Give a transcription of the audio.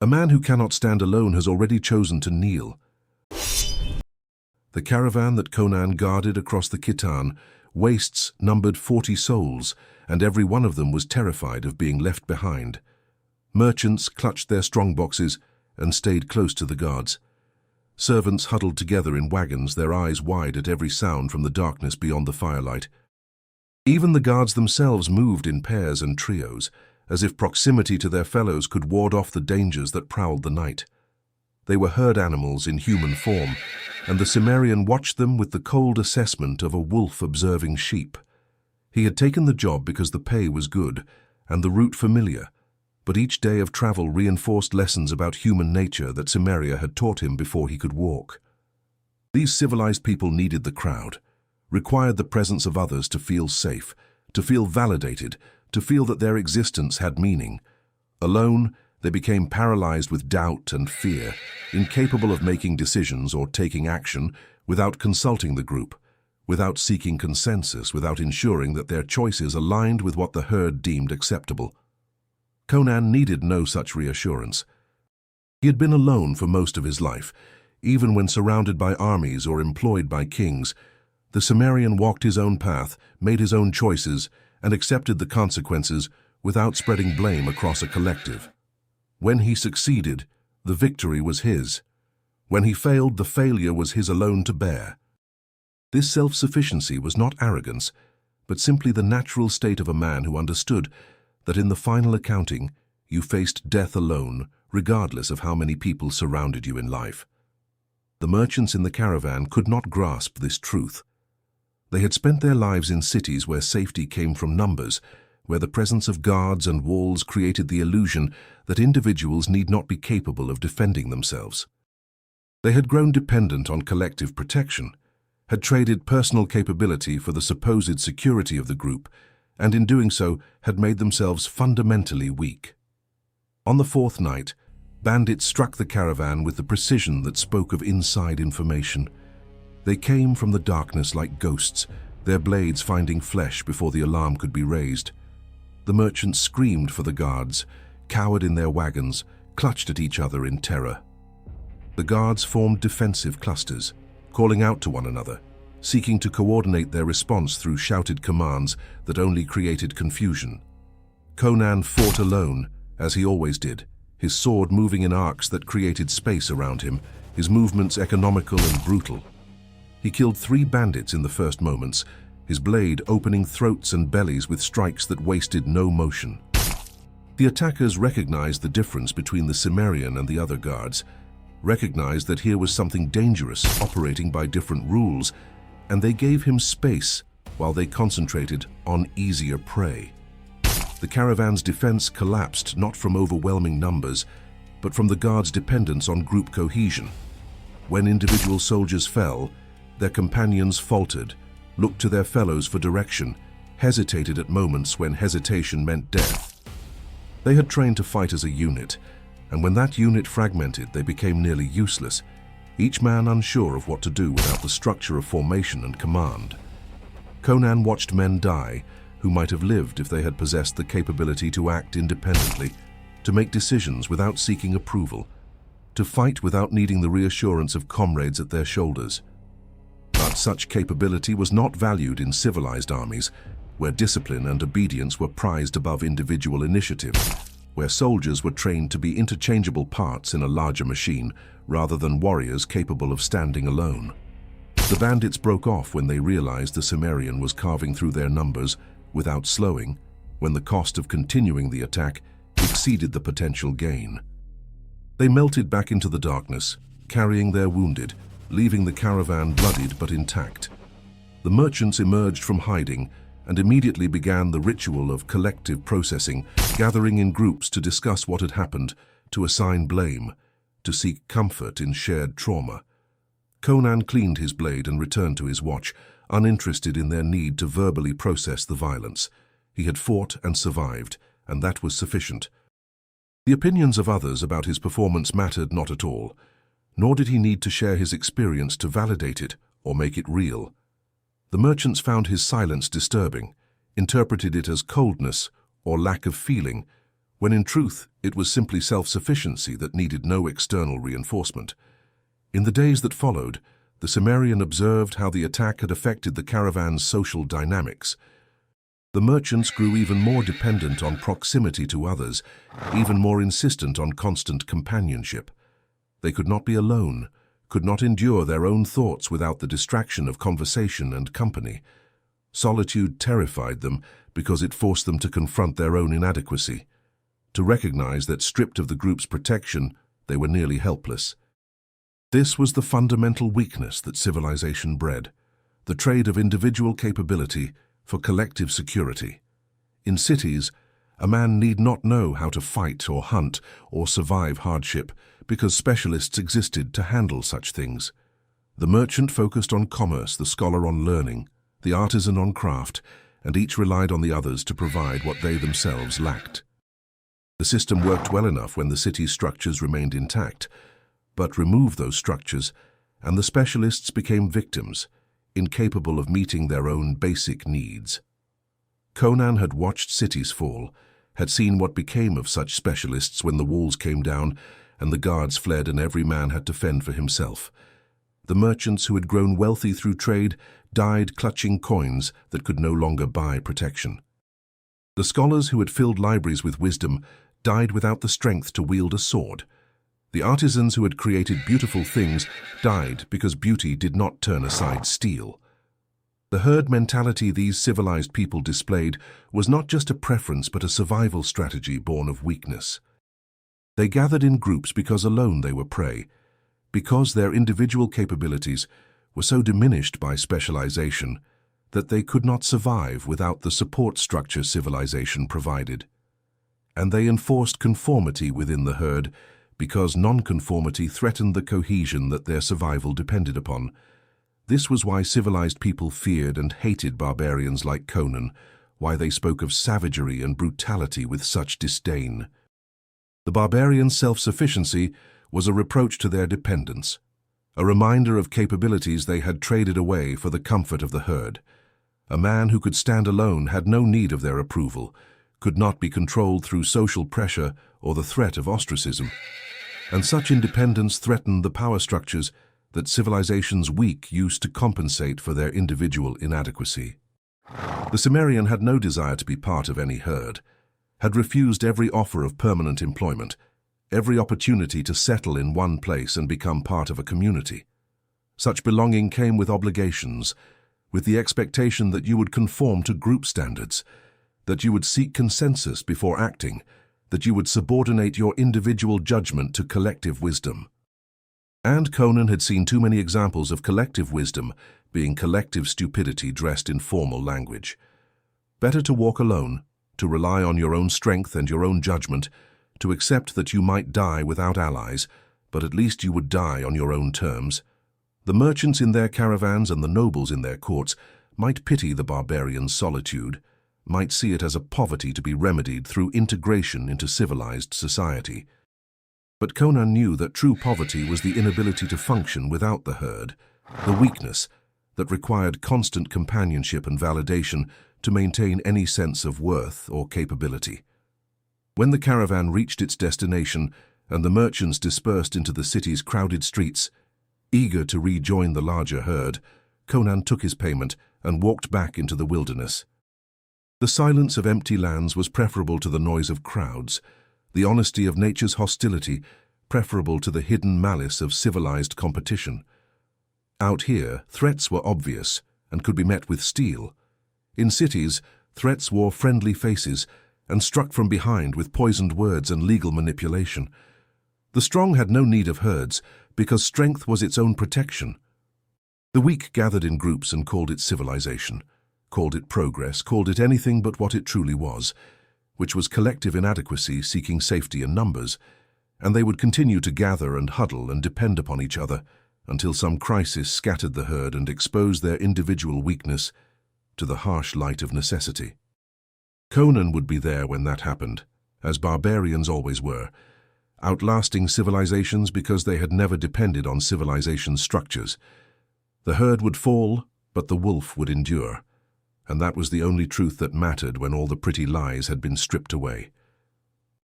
A man who cannot stand alone has already chosen to kneel. The caravan that Conan guarded across the Khitan wastes numbered 40 souls, and every one of them was terrified of being left behind. Merchants clutched their strongboxes and stayed close to the guards. Servants huddled together in wagons, their eyes wide at every sound from the darkness beyond the firelight. Even the guards themselves moved in pairs and trios, as if proximity to their fellows could ward off the dangers that prowled the night. They were herd animals in human form, and the Cimmerian watched them with the cold assessment of a wolf observing sheep. He had taken the job because the pay was good and the route familiar, but each day of travel reinforced lessons about human nature that Cimmeria had taught him before he could walk. These civilized people needed the crowd, required the presence of others to feel safe, to feel validated, to feel that their existence had meaning. Alone, they became paralyzed with doubt and fear, incapable of making decisions or taking action without consulting the group, without seeking consensus, without ensuring that their choices aligned with what the herd deemed acceptable. Conan needed no such reassurance. He had been alone for most of his life, even when surrounded by armies or employed by kings. The Cimmerian walked his own path, made his own choices, and accepted the consequences without spreading blame across a collective. When he succeeded, the victory was his. When he failed, the failure was his alone to bear. This self-sufficiency was not arrogance, but simply the natural state of a man who understood that in the final accounting, you faced death alone, regardless of how many people surrounded you in life. The merchants in the caravan could not grasp this truth. They had spent their lives in cities where safety came from numbers, where the presence of guards and walls created the illusion that individuals need not be capable of defending themselves. They had grown dependent on collective protection, had traded personal capability for the supposed security of the group, and in doing so had made themselves fundamentally weak. On the fourth night, Bandit struck the caravan with the precision that spoke of inside information. They came from the darkness like ghosts, their blades finding flesh before the alarm could be raised. The merchants screamed for the guards, cowered in their wagons, clutched at each other in terror. The guards formed defensive clusters, calling out to one another, seeking to coordinate their response through shouted commands that only created confusion. Conan fought alone, as he always did, his sword moving in arcs that created space around him, his movements economical and brutal. He killed 3 bandits in the first moments, his blade opening throats and bellies with strikes that wasted no motion. The attackers recognized the difference between the Cimmerian and the other guards, recognized that here was something dangerous operating by different rules, and they gave him space while they concentrated on easier prey. The caravan's defense collapsed not from overwhelming numbers, but from the guards' dependence on group cohesion. When individual soldiers fell, their companions faltered, looked to their fellows for direction, hesitated at moments when hesitation meant death. They had trained to fight as a unit, and when that unit fragmented, they became nearly useless, each man unsure of what to do without the structure of formation and command. Conan watched men die who might have lived if they had possessed the capability to act independently, to make decisions without seeking approval, to fight without needing the reassurance of comrades at their shoulders. But such capability was not valued in civilized armies, where discipline and obedience were prized above individual initiative, where soldiers were trained to be interchangeable parts in a larger machine rather than warriors capable of standing alone. The bandits broke off when they realized the Cimmerian was carving through their numbers without slowing, when the cost of continuing the attack exceeded the potential gain. They melted back into the darkness, carrying their wounded, leaving the caravan bloodied but intact. The merchants emerged from hiding and immediately began the ritual of collective processing, gathering in groups to discuss what had happened, to assign blame, to seek comfort in shared trauma. Conan cleaned his blade and returned to his watch, uninterested in their need to verbally process the violence. He had fought and survived, and that was sufficient. The opinions of others about his performance mattered not at all, nor did he need to share his experience to validate it or make it real. The merchants found his silence disturbing, interpreted it as coldness or lack of feeling, when in truth it was simply self-sufficiency that needed no external reinforcement. In the days that followed, the Cimmerian observed how the attack had affected the caravan's social dynamics. The merchants grew even more dependent on proximity to others, even more insistent on constant companionship. They could not be alone, could not endure their own thoughts without the distraction of conversation and company. Solitude terrified them because it forced them to confront their own inadequacy, to recognize that stripped of the group's protection, they were nearly helpless. This was the fundamental weakness that civilization bred, the trade of individual capability for collective security. In cities, a man need not know how to fight or hunt or survive hardship because specialists existed to handle such things. The merchant focused on commerce, the scholar on learning, the artisan on craft, and each relied on the others to provide what they themselves lacked. The system worked well enough when the city's structures remained intact, but remove those structures, and the specialists became victims, incapable of meeting their own basic needs. Conan had watched cities fall, had seen what became of such specialists when the walls came down and the guards fled and every man had to fend for himself. The merchants who had grown wealthy through trade died clutching coins that could no longer buy protection. The scholars who had filled libraries with wisdom died without the strength to wield a sword. The artisans who had created beautiful things died because beauty did not turn aside steel. The herd mentality these civilized people displayed was not just a preference but a survival strategy born of weakness. They gathered in groups because alone they were prey, because their individual capabilities were so diminished by specialization that they could not survive without the support structure civilization provided. And they enforced conformity within the herd because nonconformity threatened the cohesion that their survival depended upon. This was why civilized people feared and hated barbarians like Conan, why they spoke of savagery and brutality with such disdain. The barbarians' self-sufficiency was a reproach to their dependence, a reminder of capabilities they had traded away for the comfort of the herd. A man who could stand alone had no need of their approval, could not be controlled through social pressure or the threat of ostracism. And such independence threatened the power structures that civilizations weak used to compensate for their individual inadequacy. The Cimmerian had no desire to be part of any herd, had refused every offer of permanent employment, every opportunity to settle in one place and become part of a community. Such belonging came with obligations, with the expectation that you would conform to group standards, that you would seek consensus before acting, that you would subordinate your individual judgment to collective wisdom. And Conan had seen too many examples of collective wisdom being collective stupidity dressed in formal language. Better to walk alone, to rely on your own strength and your own judgment, to accept that you might die without allies, but at least you would die on your own terms. The merchants in their caravans and the nobles in their courts might pity the barbarian's solitude, might see it as a poverty to be remedied through integration into civilized society. But Conan knew that true poverty was the inability to function without the herd, the weakness that required constant companionship and validation to maintain any sense of worth or capability. When the caravan reached its destination and the merchants dispersed into the city's crowded streets, eager to rejoin the larger herd, Conan took his payment and walked back into the wilderness. The silence of empty lands was preferable to the noise of crowds, the honesty of nature's hostility preferable to the hidden malice of civilized competition. Out here, threats were obvious and could be met with steel. In cities, threats wore friendly faces and struck from behind with poisoned words and legal manipulation. The strong had no need of herds because strength was its own protection. The weak gathered in groups and called it civilization, called it progress, called it anything but what it truly was, which was collective inadequacy seeking safety in numbers, and they would continue to gather and huddle and depend upon each other until some crisis scattered the herd and exposed their individual weakness to the harsh light of necessity. Conan would be there when that happened, as barbarians always were, outlasting civilizations because they had never depended on civilization's structures. The herd would fall, but the wolf would endure. And that was the only truth that mattered when all the pretty lies had been stripped away.